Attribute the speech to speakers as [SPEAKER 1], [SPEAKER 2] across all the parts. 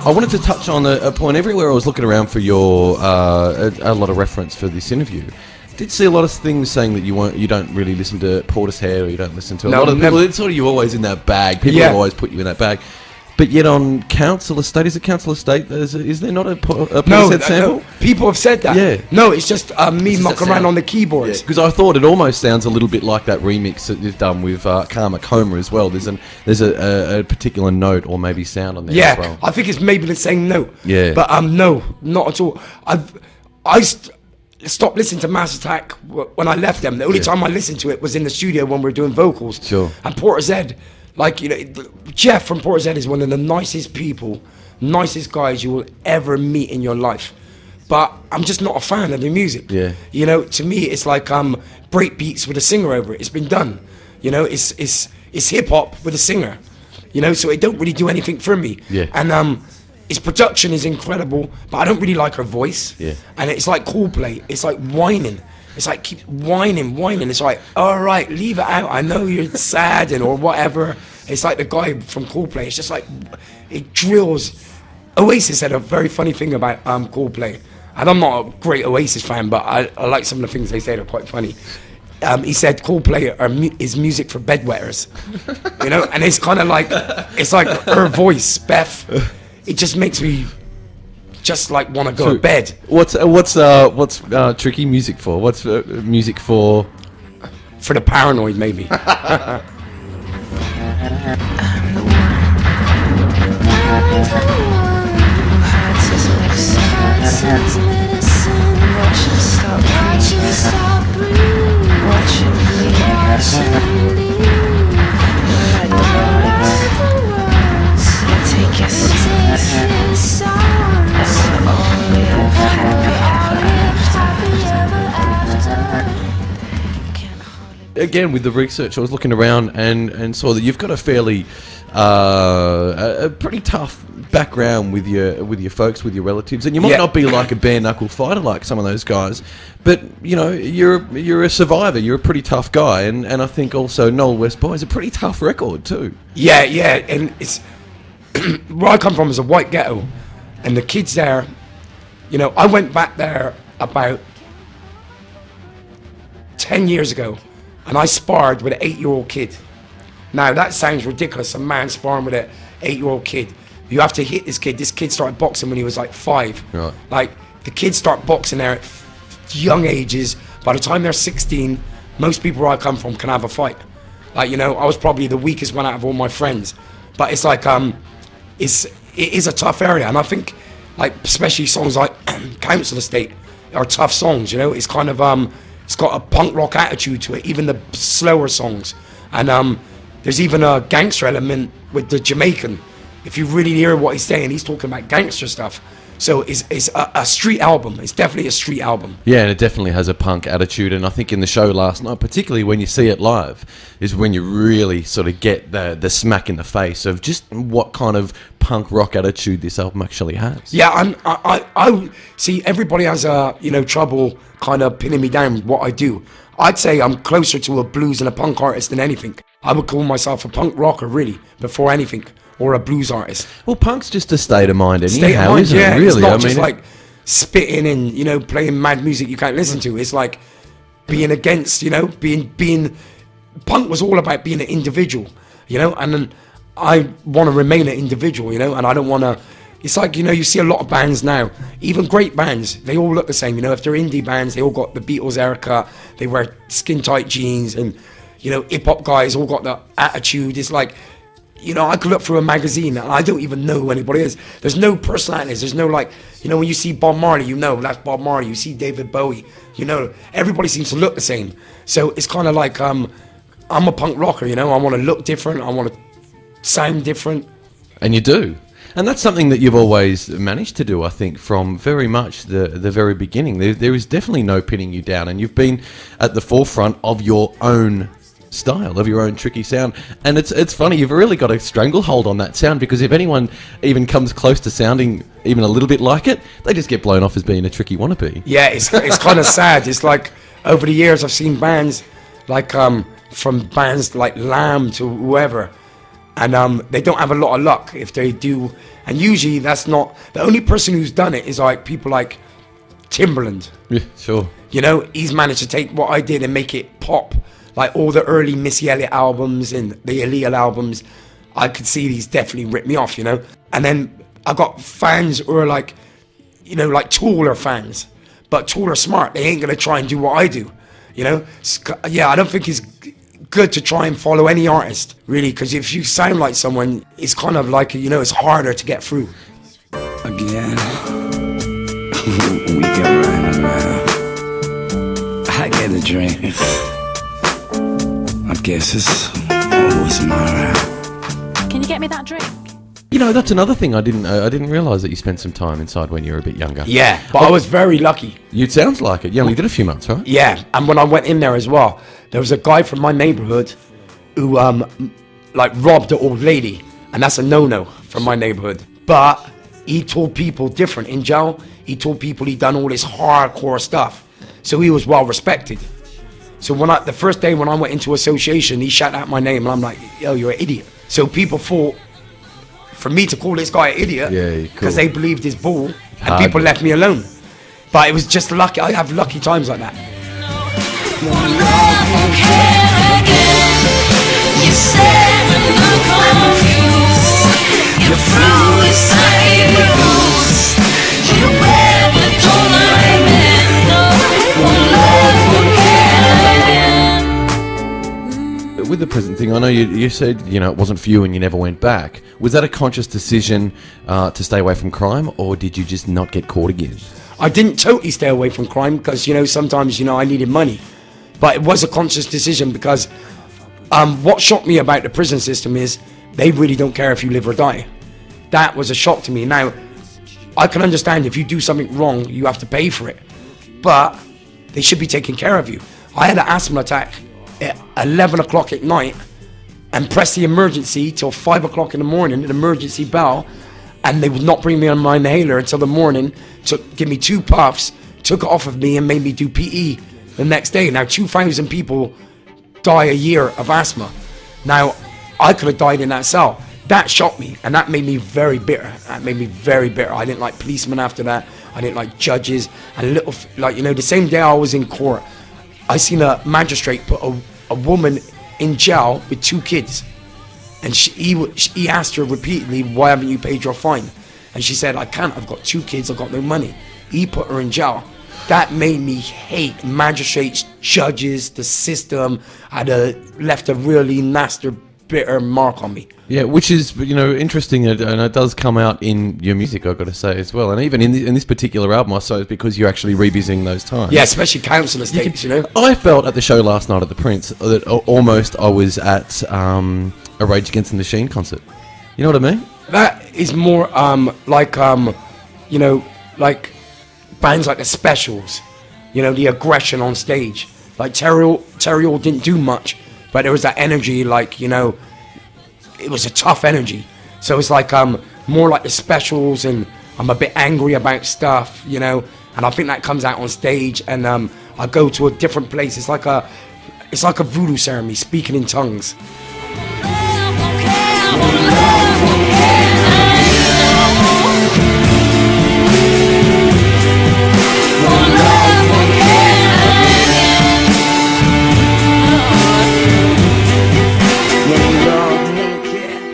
[SPEAKER 1] I wanted to touch on a point. Everywhere I was looking around for your a lot of reference for this interview. Did see a lot of things saying that you don't really listen to Portishead, or you don't listen to a lot of people. It's sort of, you're always in that bag. People always put you in that bag. But yet on Council Estate, is it Council Estate? Is there not a Portishead sample?
[SPEAKER 2] No, people have said that.
[SPEAKER 1] Yeah.
[SPEAKER 2] No, it's just me mucking around on the keyboards.
[SPEAKER 1] Because I thought it almost sounds a little bit like that remix that you've done with Karma Coma as well. There's a particular note or maybe sound on there as well.
[SPEAKER 2] I think it's maybe the same note.
[SPEAKER 1] Yeah.
[SPEAKER 2] But no, not at all. I stopped listening to Mass Attack when I left them. The only time I listened to it was in the studio when we were doing vocals.
[SPEAKER 1] Sure.
[SPEAKER 2] And Portishead, like, you know, Jeff from Portishead is one of the nicest people, nicest guys you will ever meet in your life. But I'm just not a fan of the music.
[SPEAKER 1] Yeah.
[SPEAKER 2] You know, to me, it's like break beats with a singer over it. It's been done. You know, it's hip hop with a singer. You know, so it don't really do anything for me.
[SPEAKER 1] Yeah.
[SPEAKER 2] And his production is incredible, but I don't really like her voice.
[SPEAKER 1] Yeah.
[SPEAKER 2] And it's like Coldplay. It's like whining. It's like keep whining. It's like, all right, leave it out. I know you're sad or whatever. It's like the guy from Coldplay. It's just like, it drills. Oasis had a very funny thing about Coldplay. And I'm not a great Oasis fan, but I like some of the things they say. They're quite funny. He said Coldplay is music for bedwetters. You know, and it's kind of like, it's like her voice, Beth. It just makes me just like want to go to bed.
[SPEAKER 1] What's tricky music for? What's music for?
[SPEAKER 2] For the paranoid, maybe.
[SPEAKER 1] Again, with the research, I was looking around and saw that you've got a fairly, a pretty tough background with your folks, with your relatives, and you might not be like a bare knuckle fighter like some of those guys, but you know you're a survivor. You're a pretty tough guy, and I think also Knowle West Boy is a pretty tough record too.
[SPEAKER 2] Yeah, and it's where I come from is a white ghetto, and the kids there, you know, I went back there about 10 years ago. And I sparred with an 8-year-old kid. Now that sounds ridiculous, a man sparring with an 8-year-old kid. You have to hit this kid. This kid started boxing when he was like 5.
[SPEAKER 1] Right.
[SPEAKER 2] Like, the kids start boxing there at young ages. By the time they're 16, most people where I come from can have a fight. Like, you know, I was probably the weakest one out of all my friends. But it's like, it is a tough area. And I think, like, especially songs like Council Estate are tough songs, you know? It's kind of, it's got a punk rock attitude to it, even the slower songs. And there's even a gangster element with the Jamaican. If you really hear what he's saying, he's talking about gangster stuff. So it's a street album. It's definitely a street album.
[SPEAKER 1] Yeah, and it definitely has a punk attitude. And I think in the show last night, particularly when you see it live, is when you really sort of get the smack in the face of just what kind of punk rock attitude this album actually has.
[SPEAKER 2] Yeah, I see everybody has trouble kind of pinning me down with what I do. I'd say I'm closer to a blues and a punk artist than anything. I would call myself a punk rocker, really, before anything, or a blues artist.
[SPEAKER 1] Well, punk's just a state of mind anyhow,
[SPEAKER 2] state of mind,
[SPEAKER 1] isn't it? Really,
[SPEAKER 2] it's not just like spitting and, you know, playing mad music you can't listen to. It's like being against, you know, being. Punk was all about being an individual, you know, and then I want to remain an individual, you know, and I don't want to. It's like, you know, you see a lot of bands now, even great bands, they all look the same, you know. If they're indie bands, they all got the Beatles haircut, they wear skin tight jeans, and, you know, hip hop guys all got the attitude. It's like, you know, I could look through a magazine and I don't even know who anybody is. There's no personalities. There's no, like, you know, when you see Bob Marley, you know that's Bob Marley. You see David Bowie, you know, everybody seems to look the same. So it's kind of like, I'm a punk rocker, you know. I want to look different. I want to sound different.
[SPEAKER 1] And you do. And that's something that you've always managed to do, I think, from very much the very beginning. There is definitely no pinning you down, and you've been at the forefront of your own style, of your own tricky sound. And it's funny, you've really got a stranglehold on that sound, because if anyone even comes close to sounding even a little bit like it, they just get blown off as being a tricky wannabe.
[SPEAKER 2] Yeah, it's kind of sad. It's like, over the years I've seen bands like from bands like Lamb to whoever, and they don't have a lot of luck if they do. And usually that's not the only person who's done it is like people like Timberland.
[SPEAKER 1] Yeah, sure.
[SPEAKER 2] You know, he's managed to take what I did and make it pop. Like all the early Missy Elliott albums and the Aaliyah albums, I could see these definitely ripped me off, you know. And then I got fans who are like, you know, like Tool are fans, but Tool are smart. They ain't gonna try and do what I do, you know. Yeah, I don't think it's good to try and follow any artist, really, because if you sound like someone, it's kind of like, you know, it's harder to get through.
[SPEAKER 3] Again, we get round and round. I get a drink. I guess it's always my round.
[SPEAKER 4] Can you get me that drink?
[SPEAKER 1] You know, that's another thing I didn't realise that you spent some time inside when you were a bit younger.
[SPEAKER 2] Yeah, but I was very lucky.
[SPEAKER 1] It sounds like it. You only did a few months, right?
[SPEAKER 2] Yeah, and when I went in there as well, there was a guy from my neighborhood who like robbed an old lady, and that's a no-no from my neighborhood. But he told people different in jail. He told people he'd done all this hardcore stuff, so he was well respected. So the first day when I went into association, he shouted out my name, and I'm like, yo, you're an idiot. So people thought for me to call this guy an idiot, because they believed his bull, and people left me alone. But it was just lucky. I have lucky times like that.
[SPEAKER 1] With the prison thing, I know you said, you know, it wasn't for you and you never went back. Was that a conscious decision to stay away from crime, or did you just not get caught again?
[SPEAKER 2] I didn't totally stay away from crime because, you know, sometimes, you know, I needed money. But it was a conscious decision because what shocked me about the prison system is they really don't care if you live or die. That was a shock to me. Now, I can understand if you do something wrong, you have to pay for it. But they should be taking care of you. I had an asthma attack at 11 o'clock at night and pressed the emergency till 5 o'clock in the morning, an emergency bell, and they would not bring me on my inhaler until the morning, give me 2 puffs, took it off of me and made me do PE the next day. Now 2,000 people die a year of asthma. Now I could have died in that cell. That shocked me, and that made me very bitter. I didn't like policemen after that. I didn't like judges, and the same day I was in court, I seen a magistrate put a woman in jail with 2 kids, and he asked her repeatedly, why haven't you paid your fine? And she said, I can't, I've got 2 kids, I've got no money. He put her in jail. That made me hate magistrates, judges, the system. Left a really nasty, bitter mark on me.
[SPEAKER 1] Yeah, which is, you know, interesting, and it does come out in your music, I've got to say, as well. And even in this particular album, I suppose, because you're actually revisiting those times.
[SPEAKER 2] Yeah, especially council estates, you know.
[SPEAKER 1] I felt at the show last night at the Prince that almost I was at a Rage Against the Machine concert. You know what I mean?
[SPEAKER 2] That is more you know, like bands like the Specials, you know, the aggression on stage. Like Terry Hall didn't do much, but there was that energy, like, you know, it was a tough energy. So it's like more like the Specials, and I'm a bit angry about stuff, you know, and I think that comes out on stage. And I go to a different place. It's like a voodoo ceremony, speaking in tongues.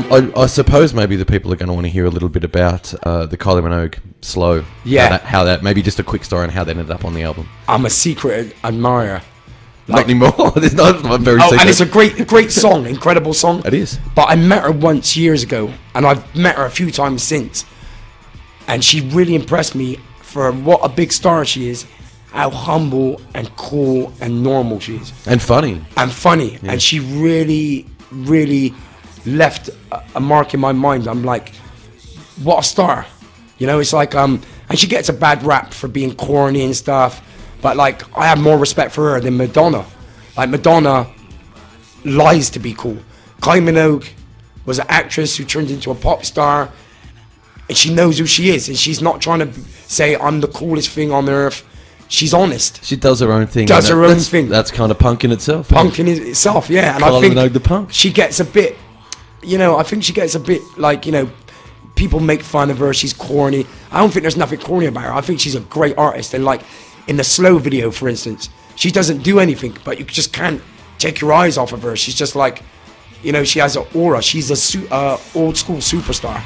[SPEAKER 1] I suppose maybe the people are going to want to hear a little bit about the Kylie Minogue Slow.
[SPEAKER 2] Yeah.
[SPEAKER 1] How that maybe just a quick story on how that ended up on the album.
[SPEAKER 2] I'm a secret admirer.
[SPEAKER 1] Not anymore. There's not. I'm very secret.
[SPEAKER 2] And it's a great song, incredible song.
[SPEAKER 1] It is.
[SPEAKER 2] But I met her once years ago, and I've met her a few times since. And she really impressed me for what a big star she is, how humble and cool and normal she is.
[SPEAKER 1] And funny.
[SPEAKER 2] Yeah. And she really, really left a mark in my mind. I'm like, what a star. You know, it's like, and she gets a bad rap for being corny and stuff. But like, I have more respect for her than Madonna. Like, Madonna lies to be cool. Kylie Minogue was an actress who turned into a pop star, and she knows who she is, and she's not trying to say I'm the coolest thing on earth. She's honest.
[SPEAKER 1] She does her own thing.
[SPEAKER 2] Does her own thing.
[SPEAKER 1] That's kind of punk in itself.
[SPEAKER 2] Punk in itself, yeah. And
[SPEAKER 1] Kylie
[SPEAKER 2] I think
[SPEAKER 1] Minogue the punk.
[SPEAKER 2] she gets a bit you know, I think she gets a bit like, you know, people make fun of her, she's corny. I don't think there's nothing corny about her. I think she's a great artist. And like in the Slow video, for instance, she doesn't do anything, but you just can't take your eyes off of her. She's just like, you know, she has an aura. She's a old school superstar.